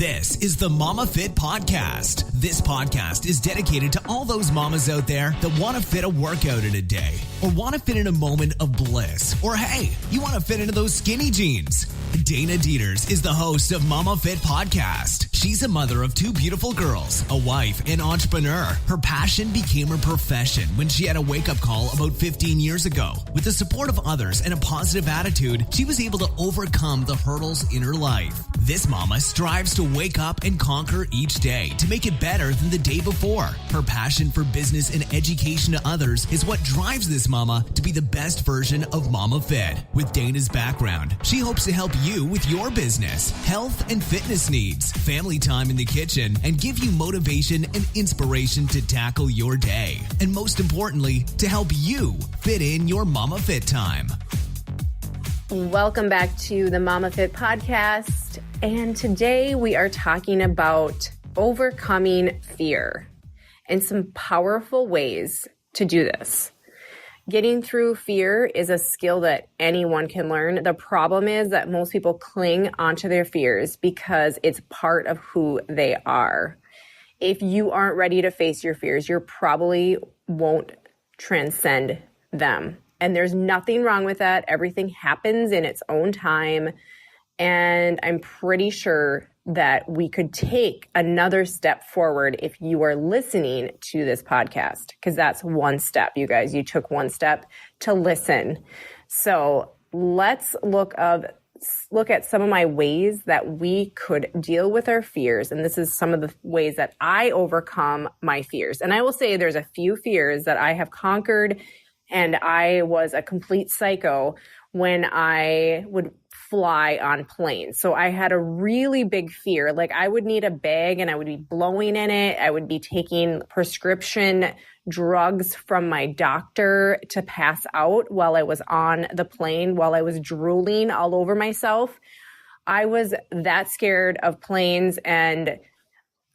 This is the Mama Fit Podcast. This podcast is dedicated to all those mamas out there that want to fit a workout in a day, or want to fit in a moment of bliss, or hey, you want to fit into those skinny jeans. Dana Dieters is the host of Mama Fit Podcast. She's a mother of two beautiful girls, a wife, and entrepreneur. Her passion became her profession when she had a wake-up call about 15 years ago. With the support of others and a positive attitude, she was able to overcome the hurdles in her life. This mama strives to wake up and conquer each day to make it better than the day before. Her passion for business and education to others is what drives this mama to be the best version of Mama Fit. With Dana's background, she hopes to help you with your business, health and fitness needs, family time in the kitchen, and give you motivation and inspiration to tackle your day. And most importantly, to help you fit in your Mama Fit time. Welcome back to the Mama Fit Podcast. And today we are talking about overcoming fear and some powerful ways to do this. Getting through fear is a skill that anyone can learn. The problem is that most people cling onto their fears because it's part of who they are. If you aren't ready to face your fears, you probably won't transcend them. And there's nothing wrong with that. Everything happens in its own time. And I'm pretty sure that we could take another step forward if you are listening to this podcast, because that's one step, you guys. You took one step to listen. So let's look at some of my ways that we could deal with our fears. And this is some of the ways that I overcome my fears. And I will say there's a few fears that I have conquered, and I was a complete psycho when I would fly on planes. So I had a really big fear. Like, I would need a bag and I would be blowing in it. I would be taking prescription drugs from my doctor to pass out while I was on the plane, while I was drooling all over myself. I was that scared of planes. And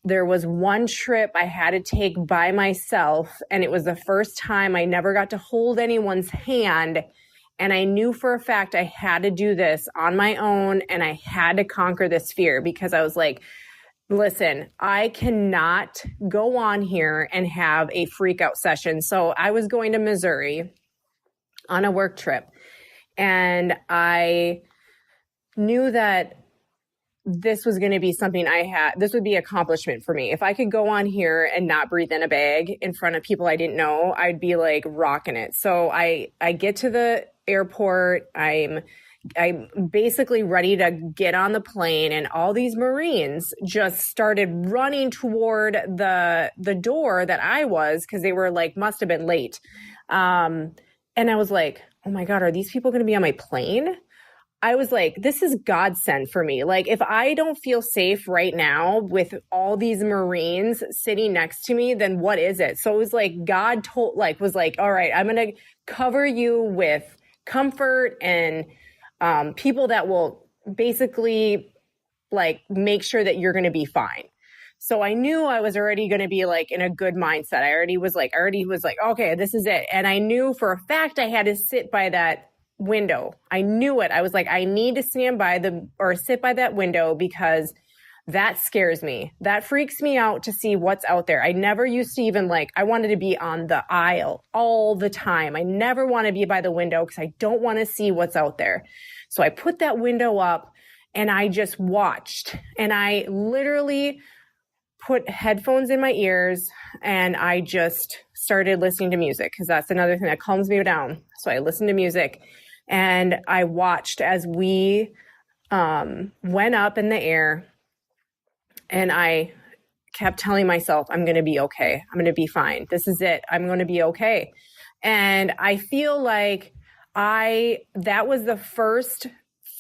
there was one trip I had to take by myself, and it was the first time I never got to hold anyone's hand. And I knew for a fact I had to do this on my own, and I had to conquer this fear, because I was like, listen, I cannot go on here and have a freak out session. So I was going to Missouri on a work trip, and I knew that this was going to be something this would be accomplishment for me. If I could go on here and not breathe in a bag in front of people I didn't know, I'd be like rocking it. So I get to the airport. I'm basically ready to get on the plane, and all these Marines just started running toward the door that I was, because they were like, must have been late. And I was like, oh my God, are these people going to be on my plane? I was like, this is godsend for me. Like, if I don't feel safe right now with all these Marines sitting next to me, then what is it? So it was like God was like, all right, I'm going to cover you with comfort and people that will basically like make sure that you're going to be fine. So I knew I was already going to be like in a good mindset. I already was like, okay, this is it. And I knew for a fact I had to sit by that window. I knew it. I was like, I need to sit by that window, because that scares me. That freaks me out to see what's out there. I never used to even I wanted to be on the aisle all the time. I never want to be by the window because I don't want to see what's out there. So I put that window up and I just watched, and I literally put headphones in my ears and I just started listening to music, because that's another thing that calms me down. So I listened to music and I watched as we went up in the air, and I kept telling myself, I'm going to be okay. I'm going to be fine. This is it. I'm going to be okay. And I feel like that was the first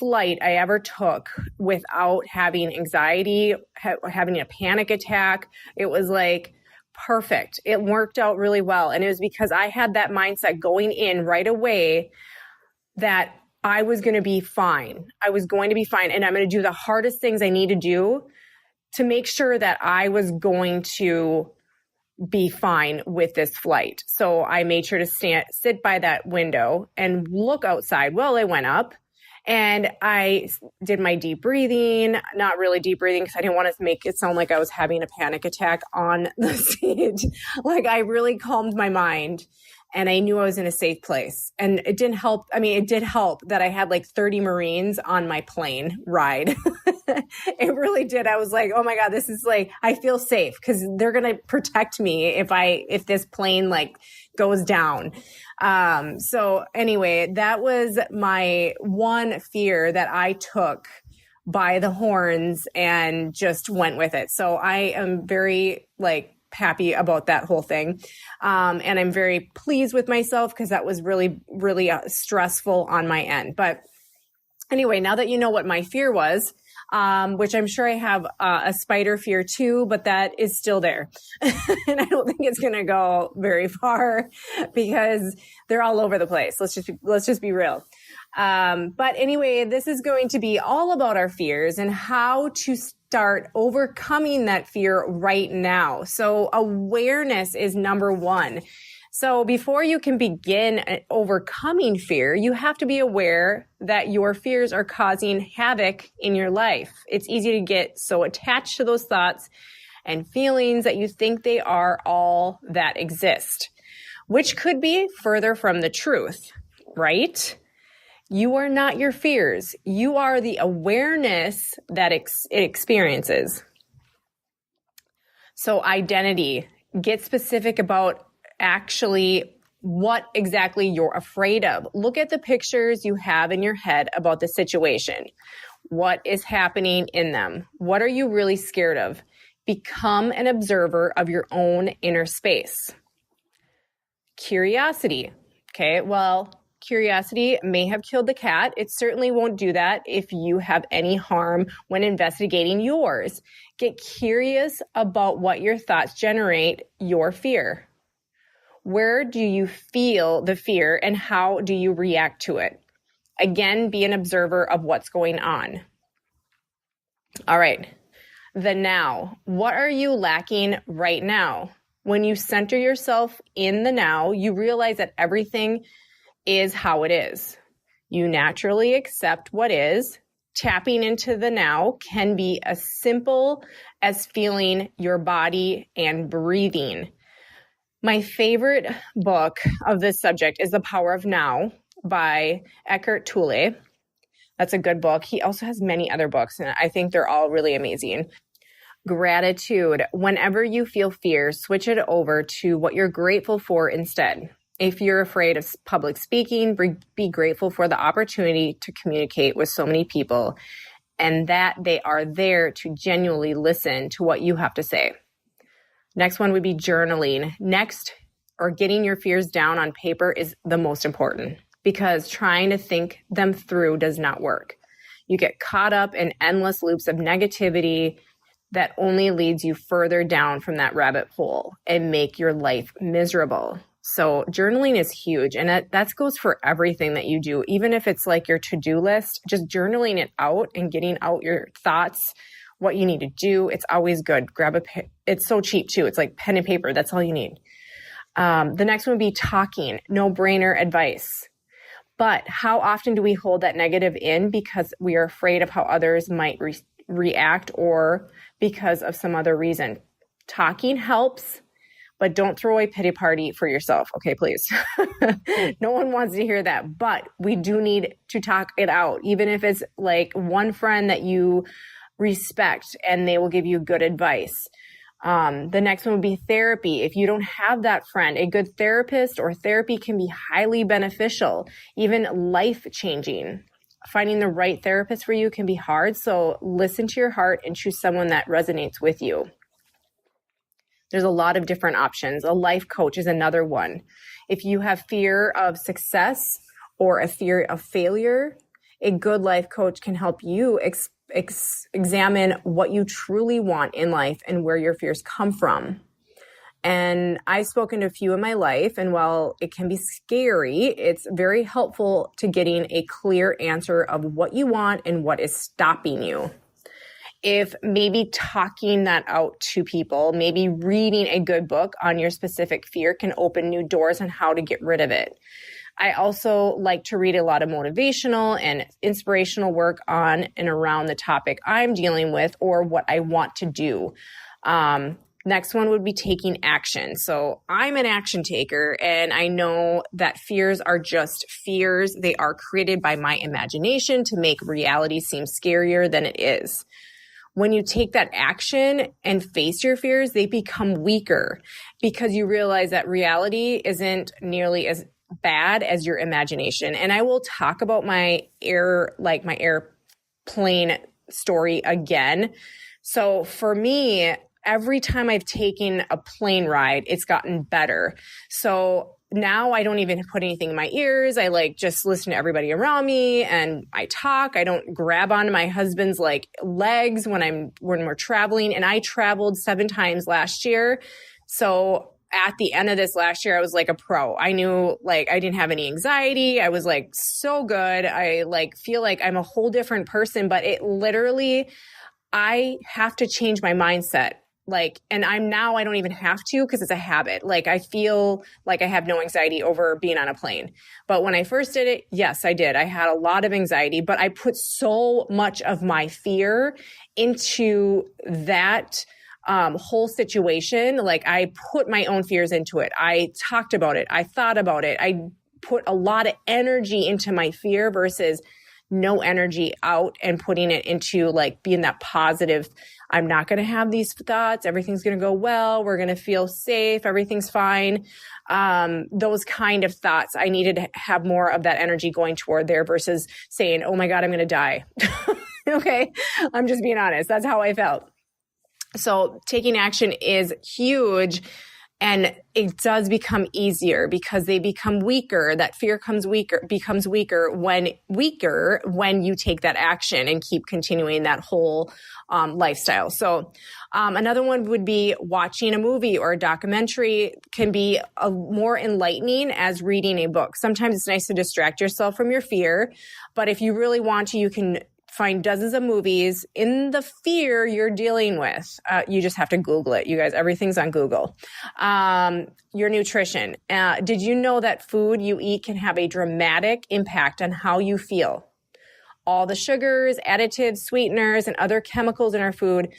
flight I ever took without having anxiety, having a panic attack. It was like perfect. It worked out really well. And it was because I had that mindset going in right away that I was going to be fine. I was going to be fine. And I'm going to do the hardest things I need to do to make sure that I was going to be fine with this flight. So I made sure to sit by that window and look outside. Well, I went up And I did my deep breathing, not really deep breathing because I didn't want to make it sound like I was having a panic attack on the stage. Like I really calmed my mind and I knew I was in a safe place. And it didn't help. I mean, it did help that I had like 30 Marines on my plane ride. It really did. I was like, oh my God, this is like, I feel safe because they're going to protect me if this plane like goes down. So anyway, that was my one fear that I took by the horns and just went with it. So I am very like happy about that whole thing. And I'm very pleased with myself because that was really, really stressful on my end. But anyway, now that you know what my fear was, which I'm sure I have a spider fear too, but that is still there. And I don't think it's going to go very far because they're all over the place. Let's just be real. But anyway, this is going to be all about our fears and how to start overcoming that fear right now. So awareness is number one. So before you can begin overcoming fear, you have to be aware that your fears are causing havoc in your life. It's easy to get so attached to those thoughts and feelings that you think they are all that exist, which could be further from the truth, right? You are not your fears. You are the awareness that it experiences. So identity, get specific about actually what exactly you're afraid of. Look at the pictures you have in your head about the situation. What is happening in them? What are you really scared of? Become an observer of your own inner space. Curiosity. Okay, well, curiosity may have killed the cat. It certainly won't do that if you have any harm when investigating yours. Get curious about what your thoughts generate your fear. Where do you feel the fear and how do you react to it? Again, be an observer of what's going on. All right. The now. What are you lacking right now? When you center yourself in the now, you realize that everything is how it is. You naturally accept what is. Tapping into the now can be as simple as feeling your body and breathing. My favorite book of this subject is The Power of Now by Eckhart Tolle. That's a good book. He also has many other books, and I think they're all really amazing. Gratitude. Whenever you feel fear, switch it over to what you're grateful for instead. If you're afraid of public speaking, be grateful for the opportunity to communicate with so many people and that they are there to genuinely listen to what you have to say. Next one would be journaling. Next, or getting your fears down on paper is the most important because trying to think them through does not work. You get caught up in endless loops of negativity that only leads you further down from that rabbit hole and make your life miserable. So journaling is huge. And that goes for everything that you do. Even if it's like your to-do list, just journaling it out and getting out your thoughts, what you need to do. It's always good. Grab it's so cheap too. It's like pen and paper. That's all you need. The next one would be talking. No-brainer advice. But how often do we hold that negative in because we are afraid of how others might react or because of some other reason? Talking helps, but don't throw a pity party for yourself. Okay, please. No one wants to hear that, but we do need to talk it out. Even if it's like one friend that you respect and they will give you good advice. The next one would be therapy. If you don't have that friend, a good therapist or therapy can be highly beneficial, even life-changing. Finding the right therapist for you can be hard, so listen to your heart and choose someone that resonates with you. There's a lot of different options. A life coach is another one. If you have fear of success or a fear of failure, a good life coach can help you examine what you truly want in life and where your fears come from. And I've spoken to a few in my life, and while it can be scary, it's very helpful to getting a clear answer of what you want and what is stopping you. If maybe talking that out to people, maybe reading a good book on your specific fear can open new doors on how to get rid of it. I also like to read a lot of motivational and inspirational work on and around the topic I'm dealing with or what I want to do. Next one would be taking action. So I'm an action taker, and I know that fears are just fears. They are created by my imagination to make reality seem scarier than it is. When you take that action and face your fears, they become weaker because you realize that reality isn't nearly as bad as your imagination. And I will talk about my airplane story again. So for me, every time I've taken a plane ride, it's gotten better. So now I don't even put anything in my ears. I just listen to everybody around me and I talk. I don't grab onto my husband's legs when we're traveling. And I traveled 7 times last year. So at the end of this last year, I was like a pro. I knew I didn't have any anxiety. I was so good. I feel like I'm a whole different person, but it literally, I have to change my mindset. And I don't even have to because it's a habit. I feel like I have no anxiety over being on a plane. But when I first did it, yes, I did. I had a lot of anxiety, but I put so much of my fear into that whole situation. I put my own fears into it. I talked about it. I thought about it. I put a lot of energy into my fear versus no energy out and putting it into being that positive. I'm not going to have these thoughts. Everything's going to go well. We're going to feel safe. Everything's fine. Those kind of thoughts. I needed to have more of that energy going toward there versus saying, oh my God, I'm going to die. Okay. I'm just being honest. That's how I felt. So taking action is huge. And it does become easier because they become weaker. That fear becomes weaker when you take that action and keep continuing that whole lifestyle. So another one would be watching a movie or a documentary can be more enlightening as reading a book. Sometimes it's nice to distract yourself from your fear, but if you really want to, you can find dozens of movies in the fear you're dealing with. You just have to Google it. You guys, everything's on Google. Your nutrition. Did you know that food you eat can have a dramatic impact on how you feel? All the sugars, additives, sweeteners, and other chemicals in our food,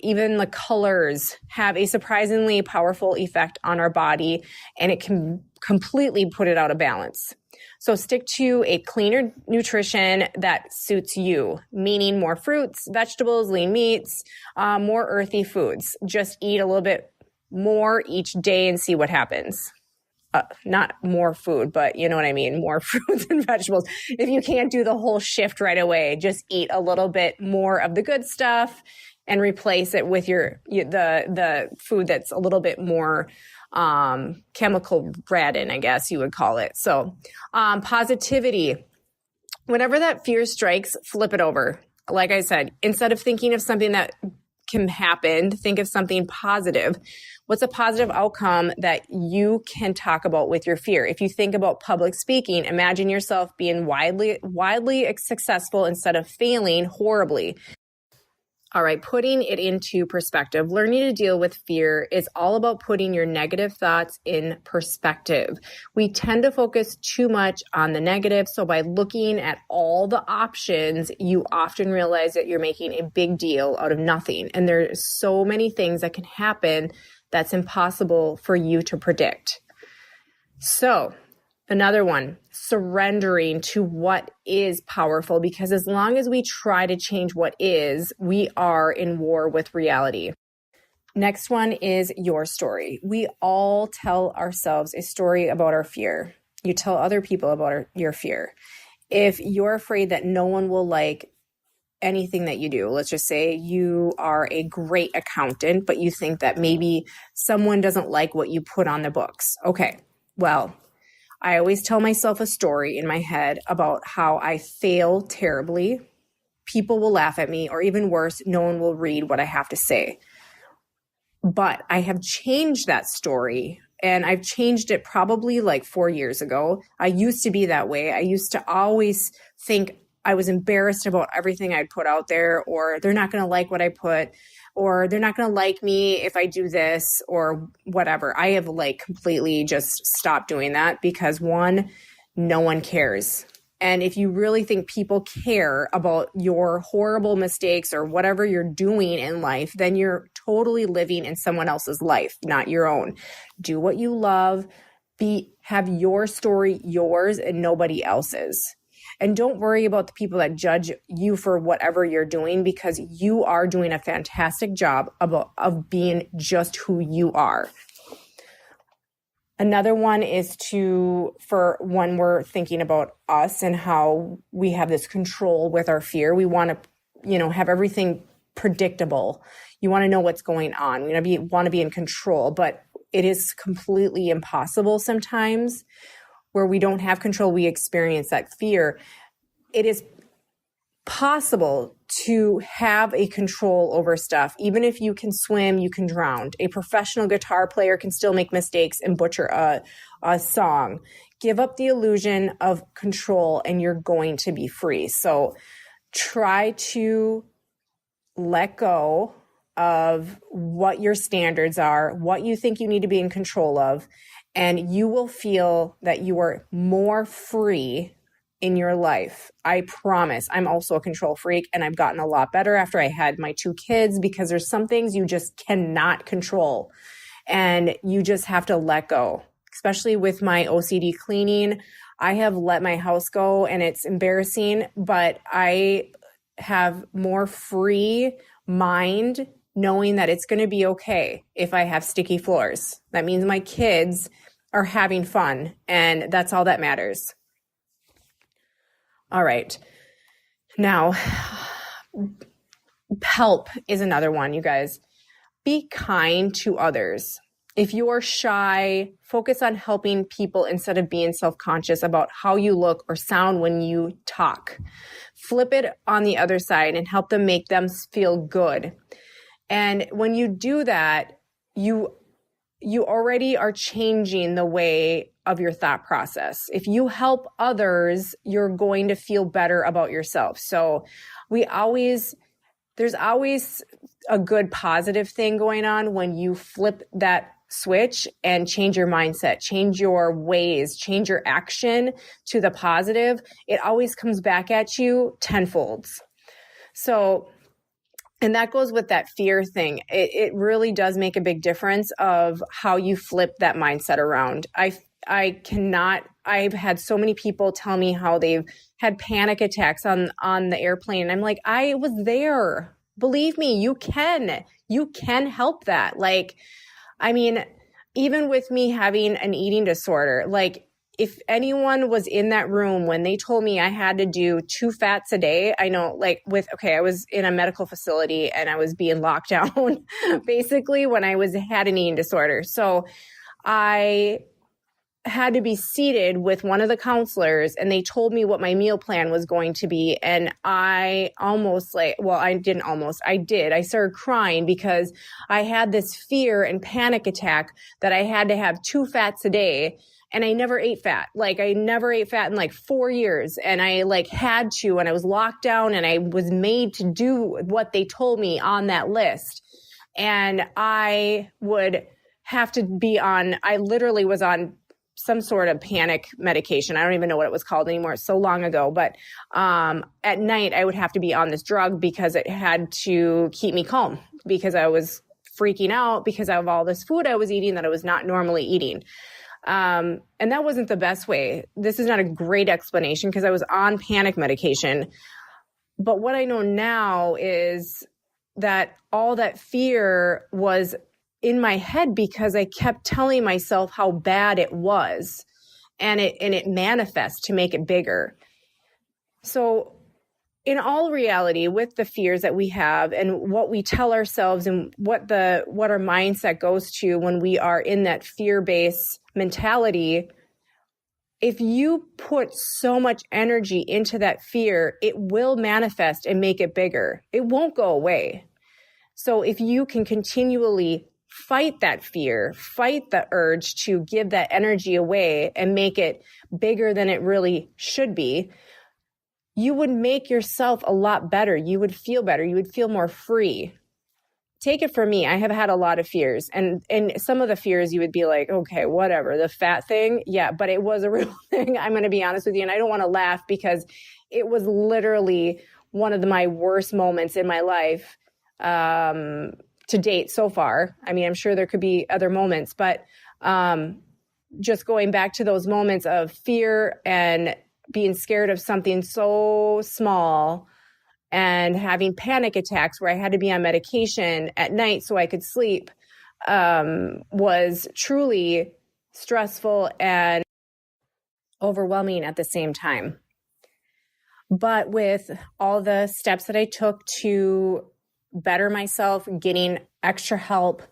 even the colors, have a surprisingly powerful effect on our body, and it can completely put it out of balance. So stick to a cleaner nutrition that suits you, meaning more fruits, vegetables, lean meats, more earthy foods. Just eat a little bit more each day and see what happens. Not more food, but you know what I mean? More fruits and vegetables. If you can't do the whole shift right away, just eat a little bit more of the good stuff and replace it with the food that's a little bit more chemical ridden, I guess you would call it. So, positivity. Whenever that fear strikes, flip it over. Like I said, instead of thinking of something that can happen, think of something positive. What's a positive outcome that you can talk about with your fear? If you think about public speaking, imagine yourself being widely successful instead of failing horribly. All right, putting it into perspective. Learning to deal with fear is all about putting your negative thoughts in perspective. We tend to focus too much on the negative. So by looking at all the options, you often realize that you're making a big deal out of nothing. And there's so many things that can happen that's impossible for you to predict. So another one, surrendering to what is powerful, because as long as we try to change what is, we are in war with reality. Next one is your story. We all tell ourselves a story about our fear. You tell other people about your fear. If you're afraid that no one will like anything that you do, let's just say you are a great accountant, but you think that maybe someone doesn't like what you put on the books. Okay, well, I always tell myself a story in my head about how I fail terribly. People will laugh at me, or even worse, no one will read what I have to say. But I have changed that story, and I've changed it probably 4 years ago. I used to be that way. I used to always think I was embarrassed about everything I'd put out there, or they're not going to like what I put, or they're not going to like me if I do this or whatever. I have completely just stopped doing that because one, no one cares. And if you really think people care about your horrible mistakes or whatever you're doing in life, then you're totally living in someone else's life, not your own. Do what you love. Have your story yours and nobody else's. And don't worry about the people that judge you for whatever you're doing, because you are doing a fantastic job of being just who you are. Another one is for when we're thinking about us and how we have this control with our fear, we want to, have everything predictable. You want to know what's going on. We want to be in control, but it is completely impossible sometimes. Where we don't have control, we experience that fear. It is possible to have a control over stuff. Even if you can swim, you can drown. A professional guitar player can still make mistakes and butcher a song. Give up the illusion of control and you're going to be free. So try to let go of what your standards are, what you think you need to be in control of, and you will feel that you are more free in your life. I promise. I'm also a control freak, and I've gotten a lot better after I had my 2 kids, because there's some things you just cannot control and you just have to let go. Especially with my OCD cleaning, I have let my house go and it's embarrassing, but I have more free mind knowing that it's going to be okay if I have sticky floors. That means my kids are having fun, and that's all that matters. All right. Now, help is another one, you guys. Be kind to others. If you're shy, focus on helping people instead of being self-conscious about how you look or sound when you talk. Flip it on the other side and help them make them feel good. And when you do that, you already are changing the way of your thought process. If you help others, you're going to feel better about yourself. So there's always a good positive thing going on when you flip that switch and change your mindset, change your ways, change your action to the positive. It always comes back at you tenfold. So, and that goes with that fear thing. It really does make a big difference of how you flip that mindset around. I've had so many people tell me how they've had panic attacks on the airplane. I'm like, I was there. Believe me, you can help that. Even with me having an eating disorder, if anyone was in that room when they told me I had to do 2 fats a day, I know, I was in a medical facility and I was being locked down basically when I had an eating disorder. So I had to be seated with one of the counselors and they told me what my meal plan was going to be. And I did. I started crying because I had this fear and panic attack that I had to have 2 fats a day. And I never ate fat. I never ate fat in 4 years. And I had to, and I was locked down and I was made to do what they told me on that list. And I would have to be I literally was on some sort of panic medication. I don't even know what it was called anymore. It's so long ago. But at night I would have to be on this drug because it had to keep me calm, because I was freaking out because of all this food I was eating that I was not normally eating. And that wasn't the best way. This is not a great explanation because I was on panic medication. But what I know now is that all that fear was in my head because I kept telling myself how bad it was, and it manifests to make it bigger. So in all reality, with the fears that we have and what we tell ourselves and what our mindset goes to when we are in that fear-based mentality, if you put so much energy into that fear, it will manifest and make it bigger. It won't go away. So if you can continually fight that fear, fight the urge to give that energy away and make it bigger than it really should be, you would make yourself a lot better. You would feel better. You would feel more free. take it from me. I have had a lot of fears, and some of the fears you would be like, okay, whatever, the fat thing. Yeah, but it was a real thing. I'm going to be honest with you. And I don't want to laugh because it was literally one of my worst moments in my life to date so far. I mean, I'm sure there could be other moments, but just going back to those moments of fear and being scared of something so small and having panic attacks where I had to be on medication at night so I could sleep was truly stressful and overwhelming at the same time. But with all the steps that I took to better myself, getting extra help,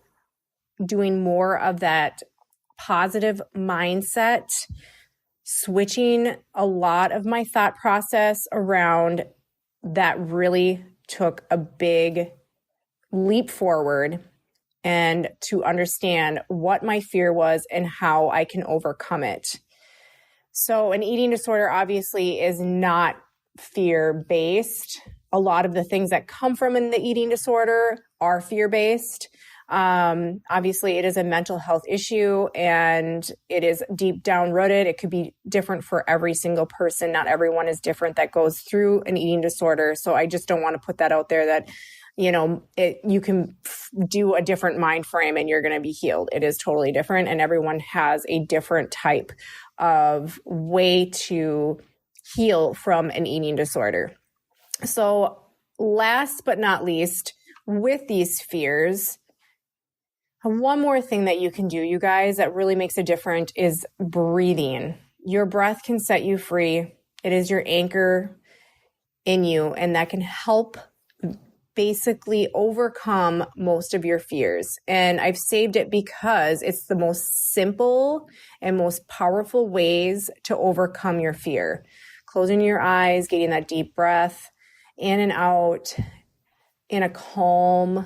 doing more of that positive mindset, switching a lot of my thought process around, that really took a big leap forward and to understand what my fear was and how I can overcome it. So an eating disorder obviously is not fear-based. A lot of the things that come from the eating disorder are fear-based. Obviously, it is a mental health issue and it is deep down rooted. It could be different for every single person. Not everyone is different that goes through an eating disorder. So I just don't want to put that out there that, you can do a different mind frame and you're going to be healed. It is totally different. And everyone has a different type of way to heal from an eating disorder. So last but not least, with these fears, one more thing that you can do, you guys, that really makes a difference is breathing. Your breath can set you free. It is your anchor in you, and that can help basically overcome most of your fears. And I've saved it because it's the most simple and most powerful ways to overcome your fear. Closing your eyes, getting that deep breath in and out in a calm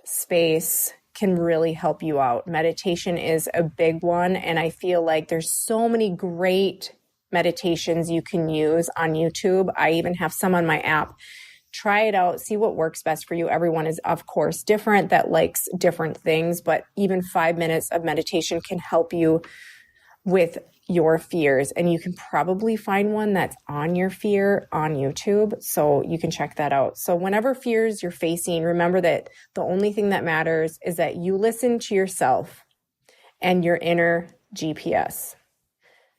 space can really help you out. Meditation is a big one. And I feel like there's so many great meditations you can use on YouTube. I even have some on my app. Try it out. See what works best for you. Everyone is, of course, different that likes different things, but even 5 minutes of meditation can help you with your fears. And you can probably find one that's on your fear on YouTube. So you can check that out. So whenever fears you're facing, remember that the only thing that matters is that you listen to yourself and your inner GPS.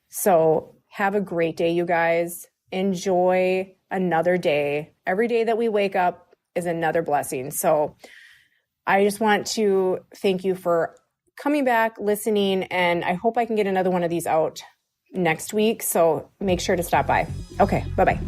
So have a great day, you guys. Enjoy another day. Every day that we wake up is another blessing. So I just want to thank you for coming back, listening, and I hope I can get another one of these out next week. So make sure to stop by. Okay, bye-bye.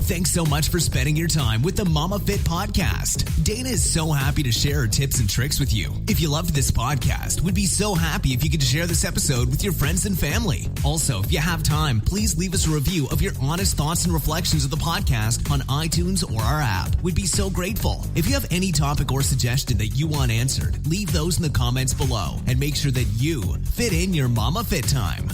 Thanks so much for spending your time with the Mama Fit Podcast. Dana is so happy to share her tips and tricks with you. If you loved this podcast, we'd be so happy if you could share this episode with your friends and family. Also, if you have time, please leave us a review of your honest thoughts and reflections of the podcast on iTunes or our app. We'd be so grateful. If you have any topic or suggestion that you want answered, leave those in the comments below and make sure that you fit in your Mama Fit time.